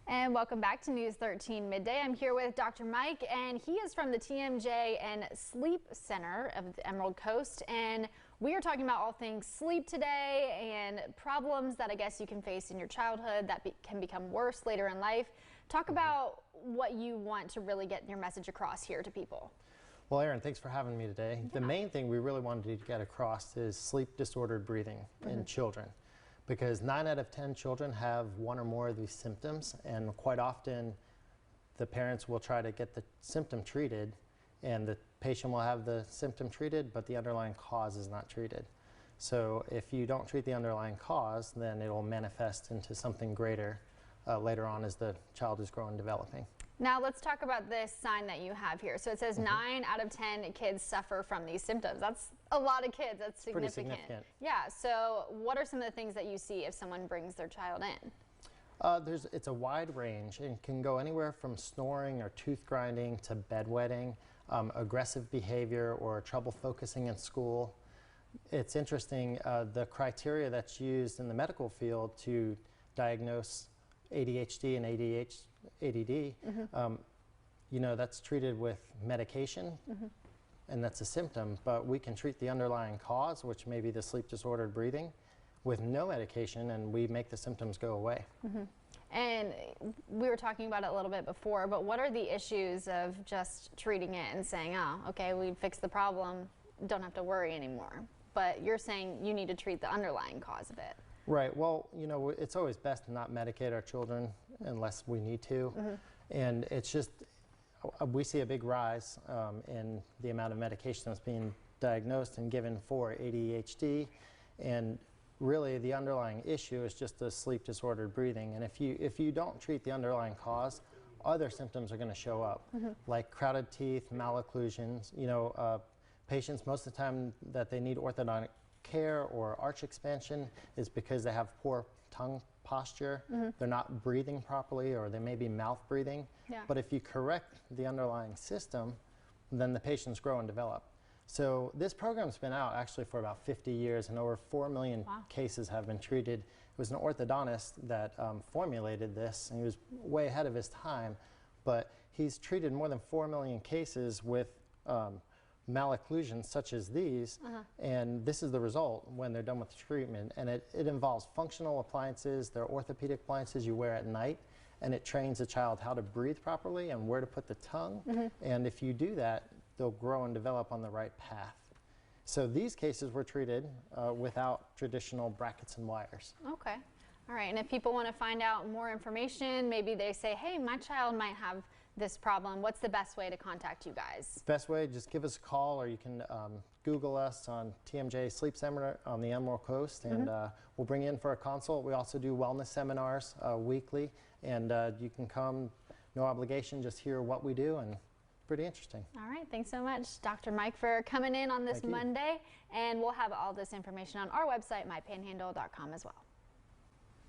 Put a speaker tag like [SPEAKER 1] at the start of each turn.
[SPEAKER 1] And welcome back to News 13 Midday. I'm here with Dr. Mike, and he is from the TMJ and Sleep Center of the Emerald Coast. And we are talking about all things sleep today and problems that I guess you can face in your childhood that can become worse later in life. Talk about what you want to really get your message across here to people.
[SPEAKER 2] Well, Erin, thanks for having me today.
[SPEAKER 1] Yeah.
[SPEAKER 2] The main thing we really wanted to get across is sleep disordered breathing in children. Because 9 out of 10 children have one or more of these symptoms, and quite often the parents will try to get the symptom treated, and the patient will have the symptom treated, but the underlying cause is not treated. So if you don't treat the underlying cause, then it will manifest into something greater later on as the child is growing and developing.
[SPEAKER 1] Now let's talk about this sign that you have here. So it says 9 out of 10 kids suffer from these symptoms. That's a lot of kids. That's significant.
[SPEAKER 2] Pretty significant.
[SPEAKER 1] Yeah. So what are some of the things that you see if someone brings their child in?
[SPEAKER 2] It's a wide range and can go anywhere from snoring or tooth grinding to bedwetting, aggressive behavior, or trouble focusing in school. It's interesting, the criteria that's used in the medical field to diagnose ADHD and ADD, you know, that's treated with medication, and that's a symptom, but we can treat the underlying cause, which may be the sleep disordered breathing, with no medication, and we make the symptoms go away.
[SPEAKER 1] And we were talking about it a little bit before, but what are the issues of just treating it and saying, oh, okay, we fixed the problem, don't have to worry anymore? But you're saying you need to treat the underlying cause of it.
[SPEAKER 2] Right. Well, you know, it's always best to not medicate our children unless we need to. And it's just, we see a big rise in the amount of medication that's being diagnosed and given for ADHD. And really the underlying issue is just the sleep disordered breathing. And if you don't treat the underlying cause, other symptoms are going to show up, like crowded teeth, malocclusions. You know, patients, most of the time that they need orthodontic care or arch expansion is because they have poor tongue posture. They're not breathing properly, or they may be mouth breathing. But if you correct the underlying system, then the patients grow and develop. So this program's been out actually for about 50 years, and over 4 million cases have been treated. It was an orthodontist that formulated this, and he was way ahead of his time, but he's treated more than 4 million cases with malocclusions such as these, and this is the result when they're done with the treatment. And it involves functional appliances. They're orthopedic appliances you wear at night, and it trains a child how to breathe properly and where to put the tongue. And if you do that, they'll grow and develop on the right path. So these cases were treated without traditional brackets and wires.
[SPEAKER 1] Okay. All right. And if people want to find out more information, maybe they say, hey, my child might have this problem, what's the best way to contact you guys?
[SPEAKER 2] Best way, just give us a call, or you can Google us on TMJ Sleep Center on the Emerald Coast, and we'll bring you in for a consult. We also do wellness seminars weekly, and you can come, no obligation, just hear what we do, and pretty interesting.
[SPEAKER 1] All right, thanks so much, Dr. Mike, for coming in on this Monday, and we'll have all this information on our website, mypanhandle.com, as well.